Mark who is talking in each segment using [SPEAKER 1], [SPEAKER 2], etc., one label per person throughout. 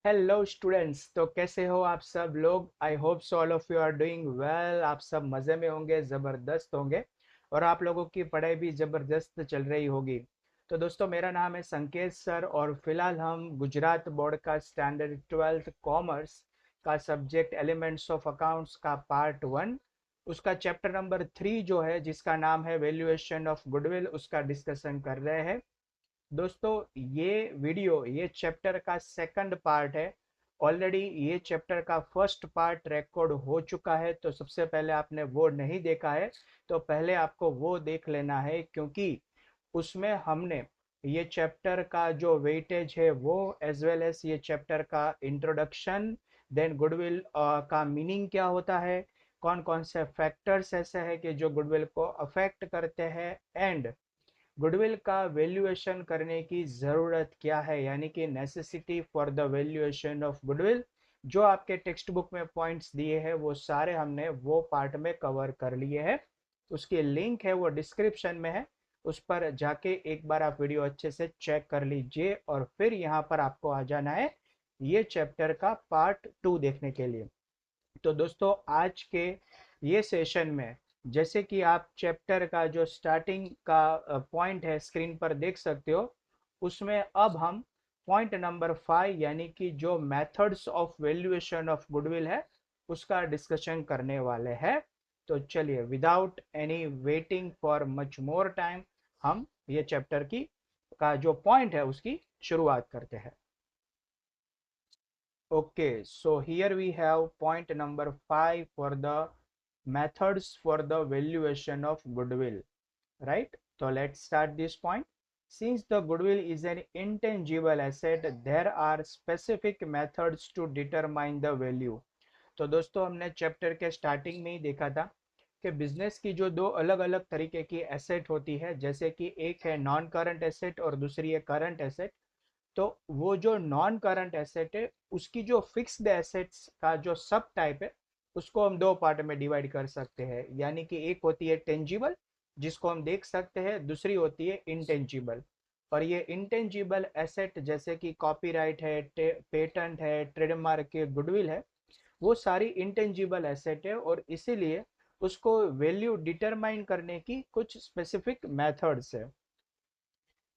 [SPEAKER 1] Hello students. तो कैसे हो आप सब लोग? I hope so all of you are doing well. आप सब मज़े में होंगे, ज़बरदस्त होंगे और आप लोगों की पढ़ाई भी ज़बरदस्त चल रही होगी। तो दोस्तों, मेरा नाम है संकेत सर और फिलहाल हम गुजरात बोर्ड का स्टैंडर्ड 12th कॉमर्स का सब्जेक्ट एलिमेंट्स ऑफ अकाउंट्स का पार्ट 1, उसका चैप्टर नंबर 3 जो है, जिसका नाम है वैल्यूएशन ऑफ गुडविल, उसका डिस्कशन कर रहे हैं। दोस्तों, ये चैप्टर का सेकंड पार्ट है। ऑलरेडी ये चैप्टर का फर्स्ट पार्ट रिकॉर्ड हो चुका है, तो सबसे पहले आपने वो नहीं देखा है तो पहले आपको वो देख लेना है, क्योंकि उसमें हमने ये चैप्टर का जो वेटेज है वो, एज वेल एज ये चैप्टर का इंट्रोडक्शन, देन गुडविल का मीनिंग क्या होता है, कौन कौन से फैक्टर्स ऐसे हैं कि जो गुडविल को अफेक्ट करते हैं, एंड गुडविल का वैल्यूएशन करने की ज़रूरत क्या है, यानी कि necessity for the valuation of goodwill. जो आपके टेक्स्ट बुक में पॉइंट्स दिए हैं वो सारे हमने वो पार्ट में कवर कर लिए हैं। उसकी लिंक है वो डिस्क्रिप्शन में है, उस पर जाके एक बार आप वीडियो अच्छे से चेक कर लीजिए और फिर यहाँ पर आपको आ जाना है ये चैप्टर का पार्ट 2 देखने के लिए। तो दोस्तों, आज के ये सेशन में, जैसे कि आप चैप्टर का जो स्टार्टिंग का पॉइंट है स्क्रीन पर देख सकते हो, उसमें अब हम पॉइंट नंबर 5 यानी कि जो methods of valuation of goodwill है उसका डिस्कशन करने वाले हैं। तो चलिए, without any waiting for much more time, हम ये चैप्टर की का जो पॉइंट है उसकी शुरुआत करते हैं। Okay, so here we have point number 5 for the methods for the valuation of goodwill, right? So let's start this point. Since the goodwill is an intangible asset, there are specific methods to determine the value. तो दोस्तों, हमने chapter के starting में ही देखा था कि business की जो दो अलग अलग तरीके की एसेट होती है, जैसे कि एक है नॉन करंट एसेट और दूसरी है करंट एसेट। तो वो जो नॉन करंट एसेट है उसकी जो फिक्स्ड एसेट्स का जो सब टाइप है उसको हम दो पार्ट में डिवाइड कर सकते हैं, यानी कि एक होती है टेंजिबल जिसको हम देख सकते हैं, दूसरी होती है इंटेंजिबल। और ये इंटेंजिबल एसेट जैसे कि कॉपीराइट है, पेटेंट है, ट्रेडमार्क है, गुडविल है, वो सारी इंटेंजिबल एसेट है और इसीलिए उसको वैल्यू डिटरमाइन करने की कुछ स्पेसिफिक मेथड्स है।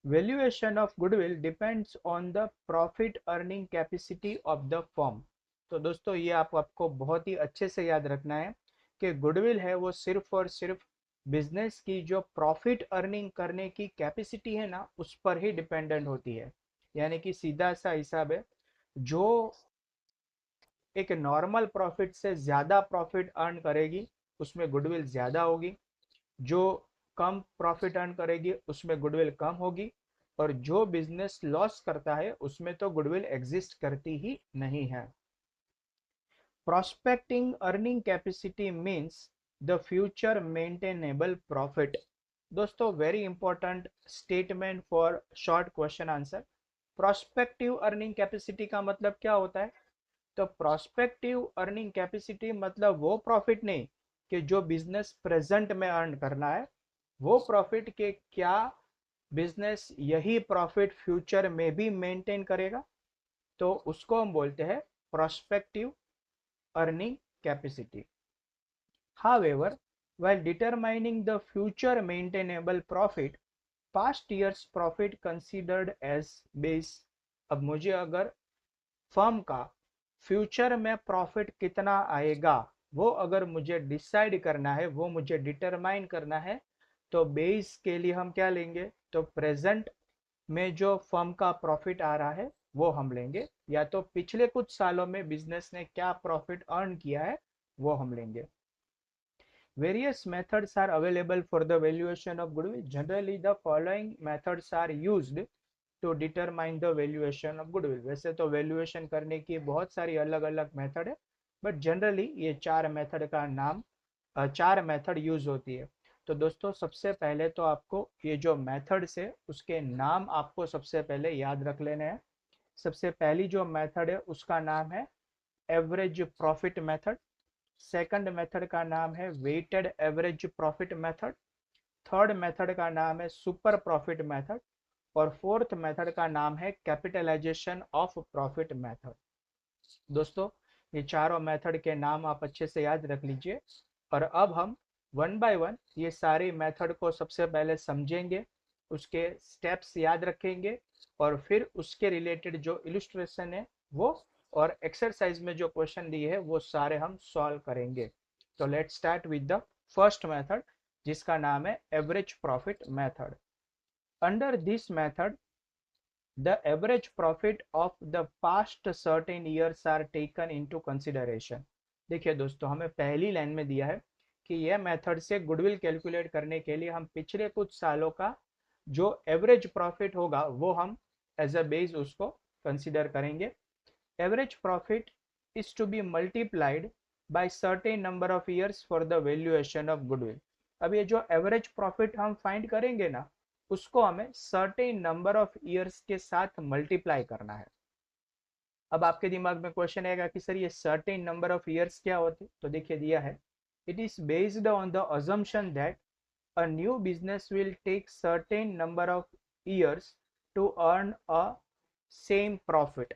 [SPEAKER 1] Valuation of goodwill depends on the profit earning capacity of the firm। तो दोस्तों, ये आपको बहुत ही अच्छे से याद रखना है कि गुडविल है वो सिर्फ और सिर्फ बिजनेस की जो प्रॉफिट अर्निंग करने की कैपेसिटी है ना, उस पर ही डिपेंडेंट होती है। यानी कि सीधा सा हिसाब है, जो एक नॉर्मल प्रॉफिट से ज़्यादा प्रॉफिट अर्न करेगी उसमें गुडविल ज़्यादा होगी, जो कम प्रॉफिट अर्न करेगी उसमें गुडविल कम होगी, और जो बिजनेस लॉस करता है उसमें तो गुडविल एग्जिस्ट करती ही नहीं है। Prospecting earning capacity means the future maintainable profit. दोस्तों, very important statement for short question answer. Prospective earning capacity का मतलब क्या होता है? तो प्रोस्पेक्टिव अर्निंग कैपेसिटी मतलब वो प्रॉफिट नहीं कि जो बिजनेस प्रेजेंट में अर्न करना है, वो प्रॉफिट के क्या बिजनेस यही प्रॉफिट फ्यूचर में भी मेंटेन करेगा, तो उसको हम बोलते हैं prospective earning capacity. However, while determining the future maintainable profit, past year's profit considered as base। अब मुझे अगर फर्म का फ्यूचर में प्रॉफिट कितना आएगा वो अगर मुझे डिसाइड करना है, वो मुझे डिटरमाइन करना है, तो बेस के लिए हम क्या लेंगे? तो प्रेजेंट में जो फर्म का प्रॉफिट आ रहा है वो हम लेंगे, या तो पिछले कुछ सालों में बिजनेस ने क्या प्रॉफिट अर्न किया है वो हम लेंगे। Various methods are available for the valuation of goodwill. Generally, the following methods are used to determine the valuation of goodwill। वैसे तो वैल्यूएशन करने की बहुत सारी अलग अलग मेथड है, बट जनरली ये चार मेथड का नाम चार मेथड यूज होती है। तो दोस्तों, सबसे पहले तो आपको ये जो मेथड्स है उसके नाम आपको सबसे पहले याद रख लेने हैं। सबसे पहली जो मेथड है उसका नाम है average profit method. Second method का नाम है weighted average profit method. Third method का नाम है सुपर प्रॉफिट मेथड। और फोर्थ मेथड का नाम है कैपिटलाइजेशन ऑफ प्रॉफिट मेथड। दोस्तों ये चारों मेथड के नाम आप अच्छे से याद रख लीजिए। और अब हम वन बाय वन ये सारी मेथड को सबसे पहले समझेंगे, उसके स्टेप्स याद रखेंगे, और फिर उसके रिलेटेड जो इलस्ट्रेशन है वो, और एक्सरसाइज में जो क्वेश्चन दिए है वो सारे हम सॉल्व करेंगे। तो let's start with the first method, जिसका नाम है average profit method. Under this method the average profit of the past certain years are taken into consideration। देखिए दोस्तों, हमें पहली लाइन में दिया है कि यह मेथड से गुडविल कैलकुलेट करने के लिए हम पिछले कुछ सालों का जो एवरेज प्रॉफिट होगा वो हम एज अ बेस उसको कंसिडर करेंगे। Average profit is to be multiplied by certain number of years for the valuation of goodwill. अब ये जो एवरेज प्रॉफिट हम फाइंड करेंगे ना, उसको हमें सर्टेन नंबर ऑफ ईयर्स के साथ मल्टीप्लाई करना है। अब आपके दिमाग में क्वेश्चन आएगा कि सर ये सर्टेन नंबर ऑफ ईयर्स क्या होते, तो देखिए दिया है, it is based on the assumption that a new business will take certain number of years to earn a same profit.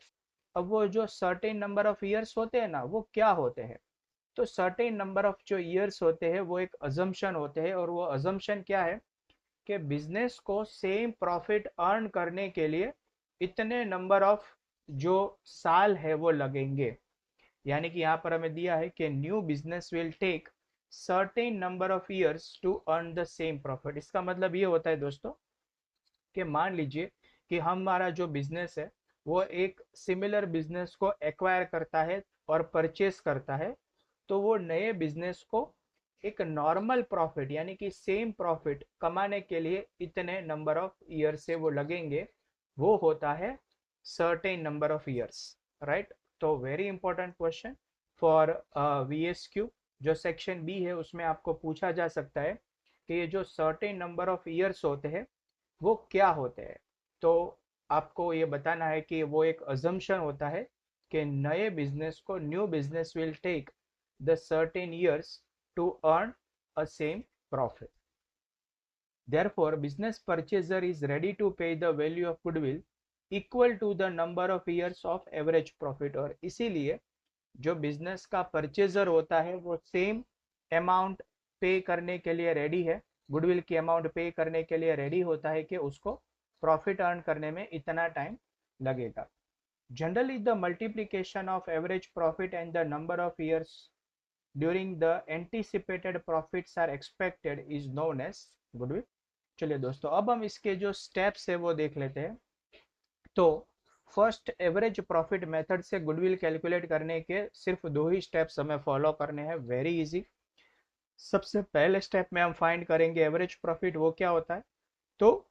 [SPEAKER 1] अब वो जो सर्टेन नंबर ऑफ ईयर्स होते हैं ना, वो क्या होते हैं? तो सर्टेन नंबर ऑफ जो ईयर्स होते हैं वो एक अजम्पशन होते हैं, और वो अजम्पशन क्या है कि बिजनेस को सेम प्रॉफिट अर्न करने के लिए इतने नंबर ऑफ जो साल है वो लगेंगे। यानी कि यहाँ पर हमें दिया है कि new business will take certain number of years to earn the same profit. इसका मतलब ये होता है दोस्तों कि मान लीजिए कि हमारा जो बिजनेस है वो एक सिमिलर बिजनेस को एक्वायर करता है और परचेस करता है, तो वो नए बिजनेस को एक नॉर्मल प्रॉफिट यानी कि सेम प्रॉफिट कमाने के लिए इतने नंबर ऑफ ईयर से वो लगेंगे, वो होता है certain number of years, right. तो very important question for VSQ। जो सेक्शन बी है उसमें आपको पूछा जा सकता है कि ये जो सर्टेन नंबर ऑफ ईयर्स होते हैं वो क्या होते हैं। तो आपको ये बताना है कि वो एक अजम्पशन होता है कि नए बिजनेस को new business will take the certain years to earn a same profit. Therefore, business purchaser is ready to pay the value of goodwill equal to the number of years of average profit। और इसीलिए जो business का purchaser होता है वो same amount पे करने के लिए रेडी है, गुडविल की अमाउंट पे करने के लिए रेडी होता है कि उसको प्रॉफिट अर्न करने में इतना टाइम लगेगा। Generally the multiplication of average profit and the number of years during the anticipated profits are expected is known as goodwill. चलिए दोस्तों, अब हम इसके जो स्टेप्स है वो देख लेते हैं। तो फर्स्ट एवरेज प्रॉफिट मेथड से गुडविल कैलकुलेट करने के सिर्फ दो ही स्टेप्स हमें फॉलो करने हैं, वेरी इजी। सबसे पहले स्टेप में हम फाइंड करेंगे एवरेज प्रॉफिट वो क्या होता है। तो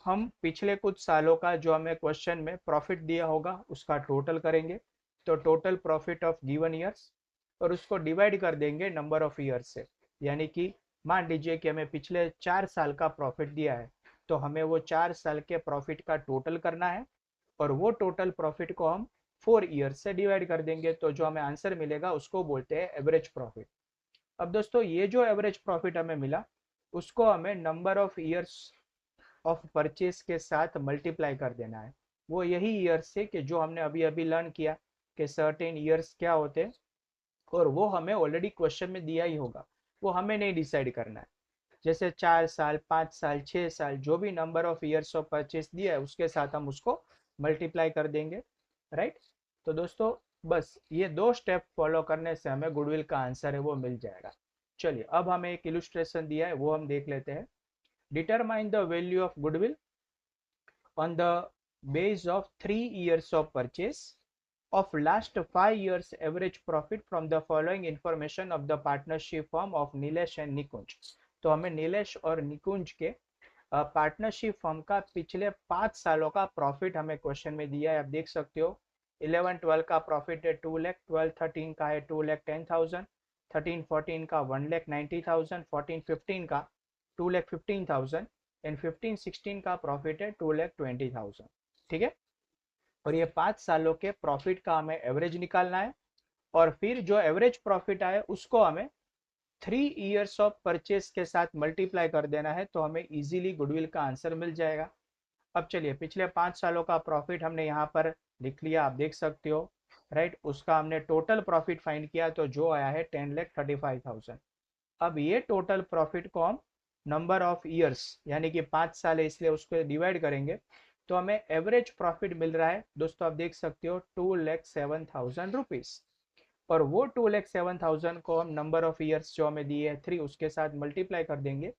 [SPEAKER 1] हम पिछले कुछ सालों का जो हमें क्वेश्चन में प्रॉफिट दिया होगा उसका टोटल करेंगे, तो total profit of given years, और उसको डिवाइड कर देंगे नंबर ऑफ ईयर्स से। यानी कि मान लीजिए कि हमें पिछले 4 साल का प्रॉफिट दिया है, तो हमें वो 4 साल के प्रॉफिट का टोटल करना है, और वो टोटल प्रॉफिट को हम 4 ईयर्स से डिवाइड कर देंगे, तो जो हमें आंसर मिलेगा उसको बोलते हैं एवरेज प्रॉफिट। अब दोस्तों ये जो एवरेज प्रॉफिट हमें मिला उसको हमें number of years of purchase के साथ मल्टीप्लाई कर देना है। वो यही ईयर्स से कि जो हमने अभी अभी लर्न किया कि सर्टेन ईयर्स क्या होते हैं, और वो हमें ऑलरेडी क्वेश्चन में दिया ही होगा, वो हमें नहीं डिसाइड करना है। जैसे 4 साल, 5 साल, 6 साल, जो भी number of years of purchase दिया है उसके साथ हम उसको मल्टीप्लाई कर देंगे, राइट। तो दोस्तों बस ये दो स्टेप फॉलो करने से हमें गुडविल का आंसर है वो मिल जाएगा। चलिए अब हमें एक इलस्ट्रेशन दिया है वो हम देख लेते हैं। Determine the value of goodwill on the base of 3 years of purchase of last 5 years average profit from the following information of the partnership firm of Nilesh and Nikunj. तो हमें नीलेश और निकुंज के पार्टनरशिप फर्म का पिछले 5 सालों का प्रॉफिट हमें क्वेश्चन में दिया है। आप देख सकते हो 11-12 का प्रॉफिट है 2 लाख, 12-13 का है 2,10,000, 13-14 का 1,90,000, 14-15 का 2,15,000 एंड 15-16 का प्रॉफिट है 2,20,000। ठीक है, और ये 5 सालों के प्रॉफिट का हमें एवरेज निकालना है, और फिर जो एवरेज प्रॉफिट आए उसको हमें 3 years ऑफ परचेस के साथ मल्टीप्लाई कर देना है, तो हमें इजीली गुडविल का आंसर मिल जाएगा। अब चलिए पिछले 5 सालों का प्रॉफिट हमने यहाँ पर लिख लिया, आप देख सकते हो राइट, उसका हमने टोटल प्रॉफिट फाइंड किया तो जो आया है 10,35,000। अब ये टोटल प्रॉफिट को हम नंबर ऑफ ईयर्स यानी कि 5 साल है इसलिए उसको डिवाइड करेंगे तो हमें एवरेज प्रॉफिट मिल रहा है दोस्तों, आप देख सकते हो 2,07,000 रुपीज। और वो 2,07,000 को हम नंबर ऑफ ईयर्स जो हमें दिए है 3 उसके साथ मल्टीप्लाई कर देंगे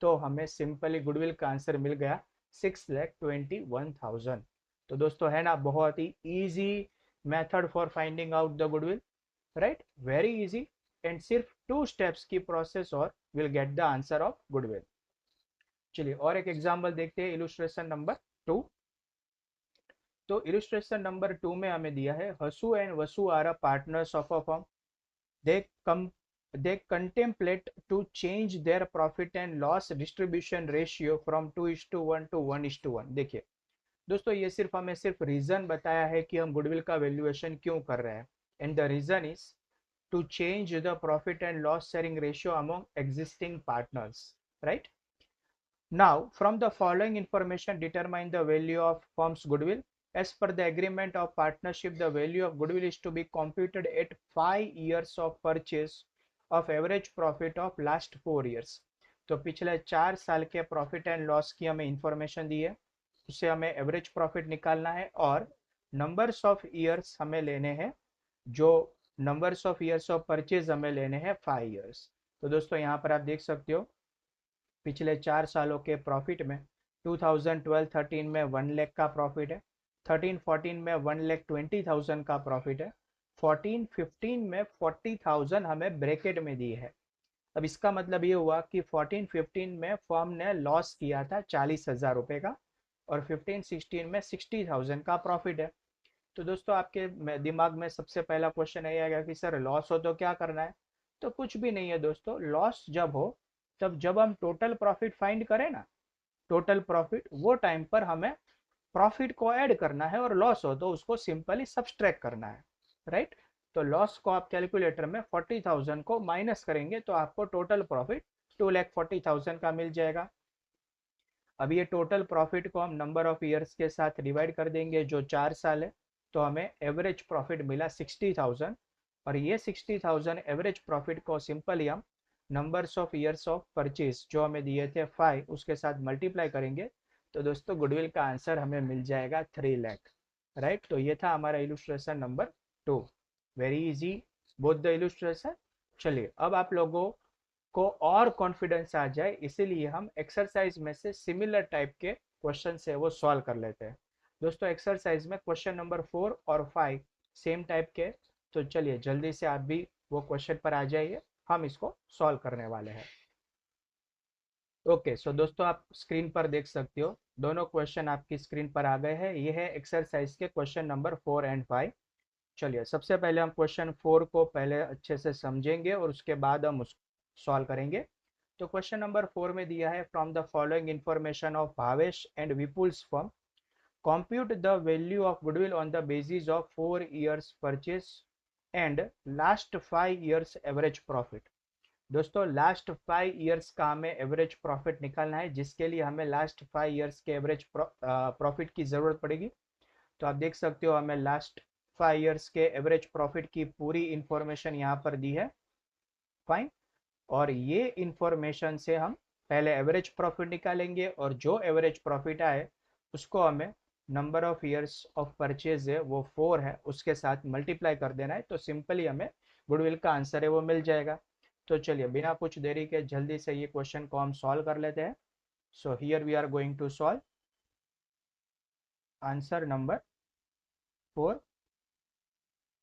[SPEAKER 1] तो हमें सिंपली गुडविल का आंसर मिल गया 6,21,000। तो दोस्तों है ना बहुत ही easy method for finding out the goodwill, right, very easy. And सिर्फ 2 स्टेप्स की प्रोसेस और will get the answer of goodwill. चलिए और एक एग्जांपल देखते हैं, इलुस्ट्रेशन नंबर 2। तो इलुस्ट्रेशन नंबर 2 में हमें दिया है Hasu and Vasu are a partners of a firm. they com- they contemplate to change their profit and loss distribution ratio from 2:1 to 1:1। देखिए दोस्तों ये सिर्फ हमें सिर्फ रीजन बताया है कि हम गुडविल का वैल्यूएशन क्यों कर रहे हैं। And the reason is to change the profit and loss sharing ratio among existing partners, right. Now, from the following information, determine the value of firm's goodwill. As per the agreement of partnership, the value of goodwill is to be computed at 5 years of purchase of average profit of last 4 years। तो पिछले 4 साल के profit and loss की हमें information दी है, उससे हमें average profit निकालना है और नंबर्स ऑफ ईयर्स हमें लेने हैं, जो numbers of years of purchase हमें लेने हैं 5 ईयर्स। तो दोस्तों यहाँ पर आप देख सकते हो पिछले 4 सालों के प्रॉफिट में 2012-13 में 1 लाख का प्रॉफिट है, 13-14 में 1,20,000 का प्रॉफिट है, 14-15 में 40,000 हमें ब्रैकेट में दी है। अब इसका मतलब ये हुआ कि 14-15 में फर्म ने लॉस किया था 40,000 रुपये का और 15-16 में 60,000 का प्रॉफिट है। तो दोस्तों आपके दिमाग में सबसे पहला क्वेश्चन ये आएगा कि सर लॉस हो तो क्या करना है। तो कुछ भी नहीं है दोस्तों, लॉस जब हो तब जब हम टोटल प्रॉफिट फाइंड करें ना, टोटल प्रॉफिट वो टाइम पर हमें प्रॉफिट को ऐड करना है और लॉस हो तो उसको सिंपली सब्सट्रैक्ट करना है, राइट। तो लॉस को आप कैलकुलेटर में 40,000 को माइनस करेंगे तो आपको टोटल प्रॉफिट 2,40,000 का मिल जाएगा। अब ये टोटल प्रॉफिट को हम नंबर ऑफ ईयर्स के साथ डिवाइड कर देंगे जो 4 साल है तो हमें एवरेज प्रॉफिट मिला 60,000। और ये 60,000 एवरेज प्रॉफिट को सिंपली हम numbers of years of purchase जो हमें दिए थे 5 उसके साथ मल्टीप्लाई करेंगे तो दोस्तों गुडविल का आंसर हमें मिल जाएगा 3 लाख, राइट। तो ये था हमारा illustration number 2। Very easy both the illustration. चलिए अब आप लोगों को और कॉन्फिडेंस आ जाए इसीलिए हम एक्सरसाइज में से सिमिलर टाइप के क्वेश्चन है वो सॉल्व कर लेते हैं। दोस्तों एक्सरसाइज में क्वेश्चन नंबर 4 और 5 सेम टाइप के, तो चलिए जल्दी से आप भी वो क्वेश्चन पर आ जाइए, हम इसको सॉल्व करने वाले हैं। ओके सो दोस्तों आप स्क्रीन पर देख सकते हो दोनों क्वेश्चन आपकी स्क्रीन पर आ गए हैं। ये है एक्सरसाइज के क्वेश्चन नंबर 4 एंड 5। चलिए सबसे पहले हम क्वेश्चन 4 को पहले अच्छे से समझेंगे और उसके बाद हम उसको सॉल्व करेंगे। तो क्वेश्चन नंबर 4 में दिया है from the following information of Bhavesh and Vipul's firm compute the value of goodwill on the basis of 4 years purchase and last 5 years average profit। दोस्तों लास्ट 5 ईयर्स का हमें एवरेज प्रॉफिट निकालना है जिसके लिए हमें लास्ट 5 ईयर्स के एवरेज प्रॉफिट की ज़रूरत पड़ेगी। तो आप देख सकते हो हमें लास्ट 5 ईयर्स के एवरेज प्रॉफिट की पूरी इंफॉर्मेशन यहाँ पर दी है, फाइन। और ये इंफॉर्मेशन से हम पहले एवरेज प्रॉफिट निकालेंगे और जो एवरेज प्रॉफिट आए उसको हमें number of years of purchase है वो 4 है उसके साथ मल्टीप्लाई कर देना है तो सिंपली हमें गुडविल का आंसर है वो मिल जाएगा। तो चलिए बिना कुछ देरी के जल्दी से ये क्वेश्चन को हम सॉल्व कर लेते हैं। So here we are going to solve answer number 4।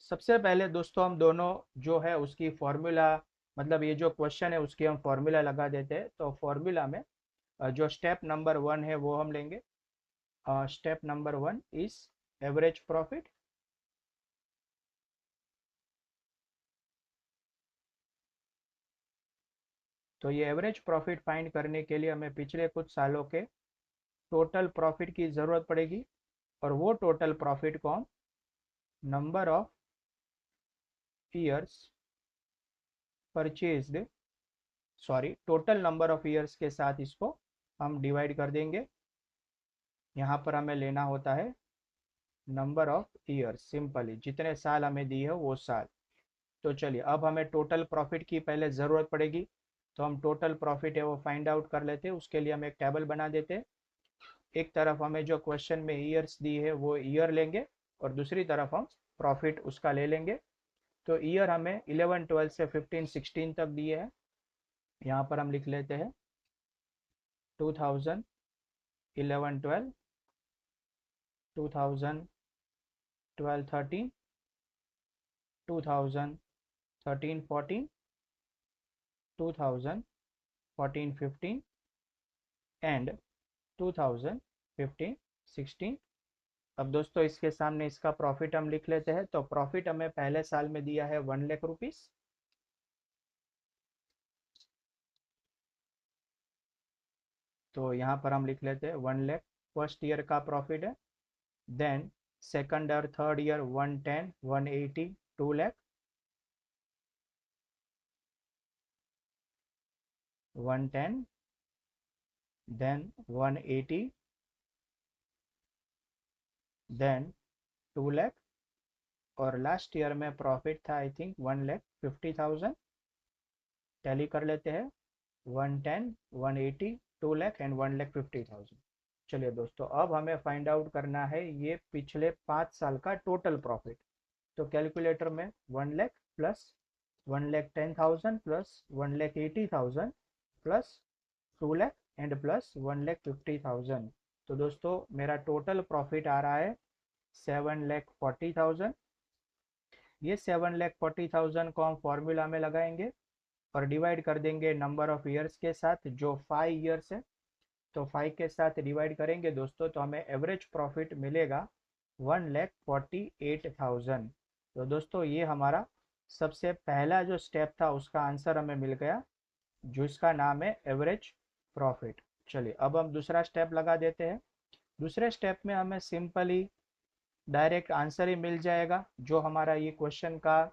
[SPEAKER 1] सबसे पहले दोस्तों हम दोनों जो है उसकी फॉर्मूला, मतलब ये जो क्वेश्चन है उसकी हम फॉर्मूला लगा देते हैं। तो फॉर्मूला में जो स्टेप नंबर 1 है वो हम लेंगे। Step number 1 is average profit. तो ये एवरेज प्रॉफिट फाइंड करने के लिए हमें पिछले कुछ सालों के टोटल प्रॉफिट की ज़रूरत पड़ेगी और वो टोटल प्रॉफिट को हम number of years purchased, sorry total number of years के साथ इसको हम डिवाइड कर देंगे। यहाँ पर हमें लेना होता है नंबर ऑफ ईयर्स, सिंपली जितने साल हमें दी है वो साल। तो चलिए अब हमें टोटल प्रॉफिट की पहले ज़रूरत पड़ेगी, तो हम टोटल प्रॉफिट है वो फाइंड आउट कर लेते हैं। उसके लिए हम एक टेबल बना देते हैं। एक तरफ हमें जो क्वेश्चन में ईयर्स दी है वो ईयर लेंगे, और दूसरी तरफ हम प्रॉफिट उसका ले लेंगे। तो ईयर हमें 11 12 से 15 16 तक दिए हैं। यहाँ पर हम लिख लेते हैं 2011 12, 2012 13, 2013 14, 2014 15 एंड 2015 16। अब दोस्तों इसके सामने इसका प्रॉफिट हम लिख लेते हैं। तो प्रॉफिट हमें पहले साल में दिया है 1 लाख रुपीस। तो यहाँ पर हम लिख लेते हैं 1 लाख फर्स्ट ईयर का प्रॉफिट है। देन सेकंड और third year 110 180 2 lakh, 110, then 180, then 2 lakh, और लास्ट ईयर में प्रॉफिट था आई थिंक 1,50,000। टैली कर लेते हैं 110 180 2 लाख एंड 1,50,000। चलिए दोस्तों अब हमें फाइंड आउट करना है ये पिछले 5 साल का टोटल प्रॉफिट। तो कैलकुलेटर में 1 lakh plus 1,10,000 plus 1,80,000 plus 2 lakh and plus 1,50,000। तो दोस्तों मेरा टोटल प्रॉफिट आ रहा है 7,40,000। ये 7,40,000 को हम फॉर्मूला में लगाएंगे और डिवाइड कर देंगे नंबर ऑफ ईयर्स के साथ, जो 5 ईयर्स है। तो 5 के साथ डिवाइड करेंगे दोस्तों तो हमें एवरेज प्रॉफिट मिलेगा 1,48,000। तो दोस्तों ये हमारा सबसे पहला जो स्टेप था उसका आंसर हमें मिल गया, जिसका नाम है एवरेज प्रॉफिट। चलिए अब हम दूसरा स्टेप लगा देते हैं। दूसरे स्टेप में हमें सिंपली डायरेक्ट आंसर ही मिल जाएगा, जो हमारा ये क्वेश्चन का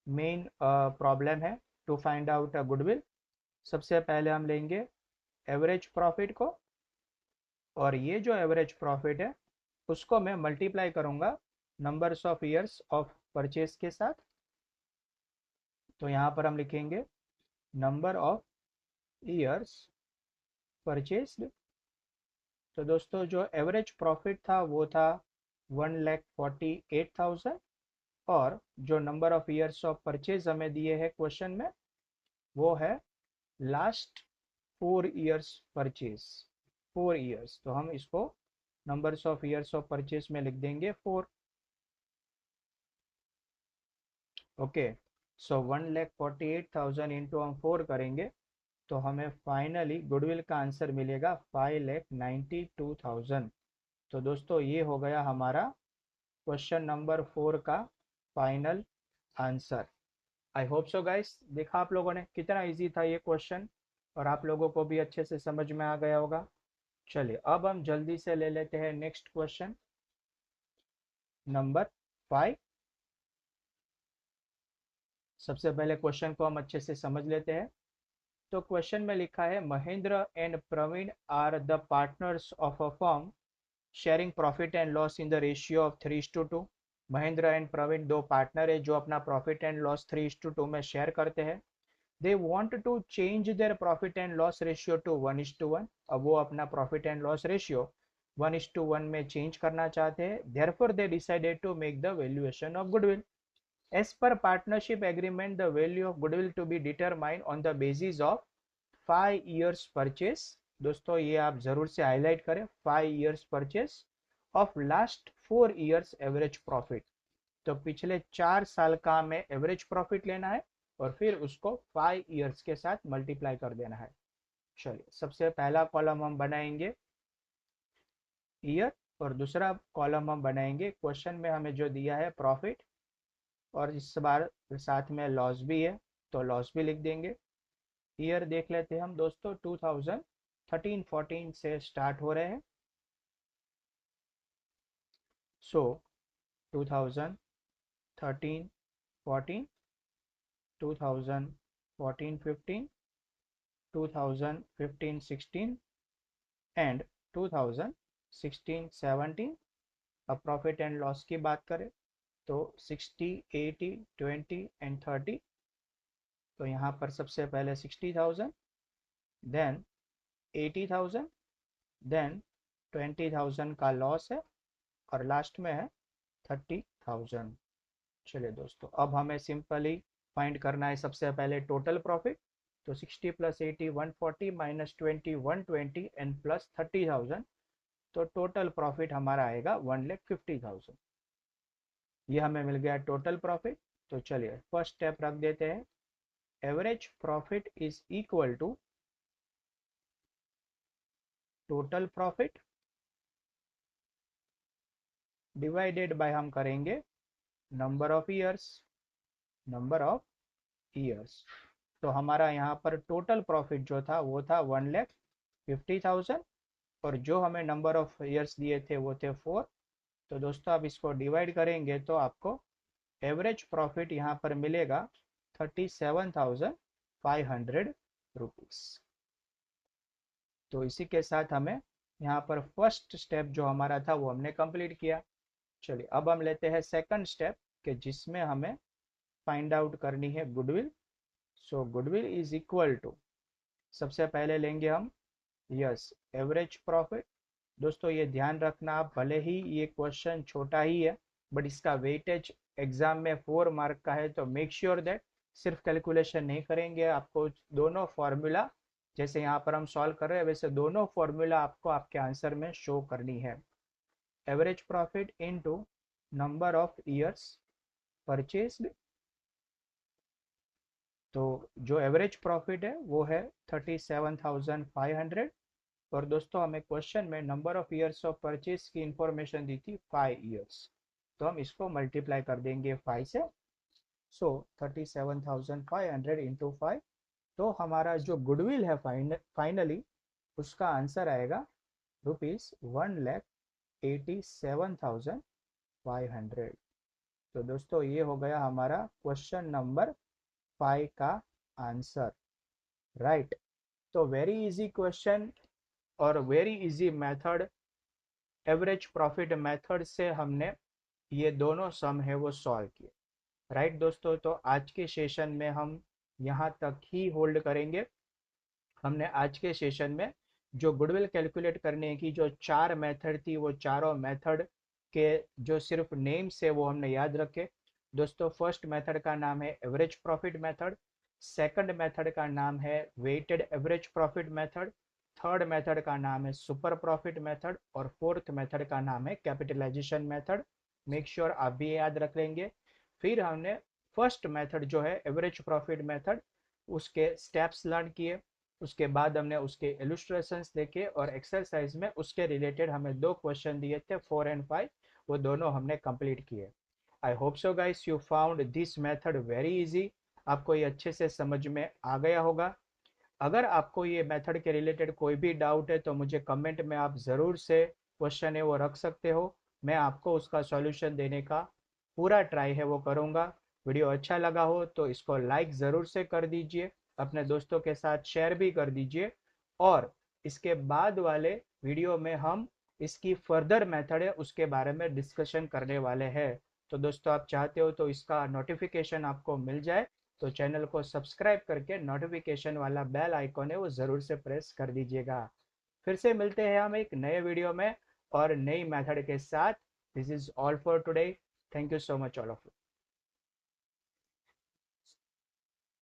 [SPEAKER 1] मेन प्रॉब्लम है, टू फाइंड आउट गुडविल। सबसे पहले हम लेंगे एवरेज प्रॉफिट को, और ये जो एवरेज प्रॉफिट है उसको मैं मल्टीप्लाई करूंगा numbers of years of purchase के साथ। तो यहाँ पर हम लिखेंगे नंबर ऑफ ईयर्स परचेज्ड। तो दोस्तों जो एवरेज प्रॉफिट था वो था 1,48,000, और जो number of years of purchase हमें दिए हैं क्वेश्चन में वो है लास्ट 4 ईयर्स परचेज, 4 ईयर्स। तो हम इसको numbers of years of purchase में लिख देंगे 4। ओके, सो 1,48,000 इंटू हम 4 करेंगे तो हमें फाइनली गुडविल का आंसर मिलेगा 5,92,000। तो दोस्तों ये हो गया हमारा क्वेश्चन नंबर 4 का फाइनल आंसर। आई होप सो गाइस, देखा आप लोगों ने कितना इजी था ये क्वेश्चन, और आप लोगों को भी अच्छे से समझ में आ गया होगा। चलिए अब हम जल्दी से ले लेते हैं नेक्स्ट क्वेश्चन नंबर 5। सबसे पहले क्वेश्चन को हम अच्छे से समझ लेते हैं। तो क्वेश्चन में लिखा है Mahendra and Praveen are the partners of a firm sharing profit and loss in the ratio of 3:2। Mahendra and Praveen दो पार्टनर है जो अपना प्रॉफिट एंड लॉस 3:2 में शेयर करते हैं। They want to change their profit and loss ratio to 1:1। अब वो अपना प्रॉफिट एंड लॉस रेशियो 1:1 में चेंज करना चाहते हैं। Therefore they decided to make the valuation of goodwill. As per partnership agreement, the value of goodwill to be determined on the basis of 5 years purchase। दोस्तों ये आप जरूर से highlight करें, 5 years purchase of last 4 years average profit। तो पिछले 4 साल का हमें एवरेज प्रॉफिट लेना है और फिर उसको 5 years के साथ मल्टीप्लाई कर देना है। चलिए सबसे पहला कॉलम हम बनाएंगे ईयर, और दूसरा कॉलम हम बनाएंगे क्वेश्चन में हमें जो दिया है प्रॉफिट, और इस बार साथ में लॉस भी है तो लॉस भी लिख देंगे। ईयर देख लेते हैं हम दोस्तों, 2013-14 से स्टार्ट हो रहे हैं। सो 2013-14, 2014-15, 2015-16 एंड 2016-17। अब प्रॉफिट एंड लॉस की बात करें तो 60, 80, 20 एंड 30। तो यहाँ पर सबसे पहले 60,000, देन 80,000, देन 20,000 का लॉस है और लास्ट में है 30,000। चलिए दोस्तों, अब हमें सिंपली फाइंड करना है सबसे पहले टोटल प्रॉफिट। तो 60 प्लस 80 140 माइनस 20 120 एंड प्लस 30,000। तो टोटल प्रॉफिट हमारा आएगा 1,50,000। ये हमें मिल गया टोटल प्रॉफिट। तो चलिए फर्स्ट स्टेप रख देते हैं। Average profit is equal to total profit divided by हम करेंगे number of years. Number of years. तो हमारा यहाँ पर टोटल प्रॉफिट जो था वो था 1,50,000 और जो हमें नंबर ऑफ ईयर्स दिए थे वो थे 4। तो दोस्तों आप इसको डिवाइड करेंगे तो आपको एवरेज प्रॉफिट यहाँ पर मिलेगा 37,500 रुपीस। तो इसी के साथ हमें यहाँ पर फर्स्ट स्टेप जो हमारा था वो हमने कंप्लीट किया। चलिए अब हम लेते हैं सेकंड स्टेप के जिसमें हमें फाइंड आउट करनी है goodwill. So goodwill is equal to, सबसे पहले लेंगे हम यस एवरेज प्रॉफिट। दोस्तों ये ध्यान रखना, आप भले ही ये क्वेश्चन छोटा ही है बट इसका वेटेज एग्जाम में 4 मार्क का है, तो मेक श्योर दैट सिर्फ कैलकुलेशन नहीं करेंगे, आपको दोनों फॉर्मूला जैसे यहाँ पर हम सॉल्व कर रहे हैं वैसे दोनों फॉर्मूला आपको आपके आंसर में शो करनी है। Average profit into number of years purchased. तो जो एवरेज प्रॉफिट है वो है 37,500 और दोस्तों हमें क्वेश्चन में number of years of purchase की इंफॉर्मेशन दी थी 5 ईयर्स। तो हम इसको मल्टीप्लाई कर देंगे 5 से। सो 37,500 इंटू 5। तो हमारा जो गुडविल है फाइनली उसका आंसर आएगा ₹1,87,500। तो दोस्तों ये हो गया हमारा क्वेश्चन नंबर 5 का आंसर, राइट। तो वेरी इजी क्वेश्चन और very easy method, average profit method से हमने ये दोनों सम है वो सॉल्व किए, राइट दोस्तों। तो आज के सेशन में हम यहाँ तक ही होल्ड करेंगे। हमने आज के सेशन में जो गुडविल कैलकुलेट करने की जो 4 मेथड थी वो चारों मेथड के जो सिर्फ नेम से वो हमने याद रखे। दोस्तों फर्स्ट मेथड का नाम है average profit method, second method का नाम है weighted average profit method, third method का नाम है सुपर प्रॉफिट मेथड और फोर्थ मेथड का नाम है कैपिटलाइजेशन मेथड। मेक श्योर आप भी याद रख लेंगे। फिर हमने फर्स्ट मेथड जो है एवरेज प्रॉफिट मेथड उसके स्टेप्स लर्न किए, उसके बाद हमने उसके इलस्ट्रेशंस देखे और एक्सरसाइज में उसके रिलेटेड हमें 2 क्वेश्चन दिए थे 4 एंड 5, वो दोनों हमने कंप्लीट किए। आई hope so guys you found this method very easy. आपको ये अच्छे से समझ में आ गया होगा। अगर आपको ये मेथड के रिलेटेड कोई भी डाउट है तो मुझे कमेंट में आप ज़रूर से क्वेश्चन है वो रख सकते हो, मैं आपको उसका सॉल्यूशन देने का पूरा ट्राई है वो करूँगा। वीडियो अच्छा लगा हो तो इसको लाइक ज़रूर से कर दीजिए, अपने दोस्तों के साथ शेयर भी कर दीजिए और इसके बाद वाले वीडियो में हम इसकी फर्दर मेथड है उसके बारे में डिस्कशन करने वाले हैं। तो दोस्तों आप चाहते हो तो इसका नोटिफिकेशन आपको मिल जाए तो चैनल को सब्सक्राइब करके नोटिफिकेशन वाला बेल आइकॉन है वो ज़रूर से प्रेस कर दीजिएगा। फिर से मिलते हैं हम एक नए वीडियो में और नई मेथड के साथ। This is all for today. Thank you so much all of you.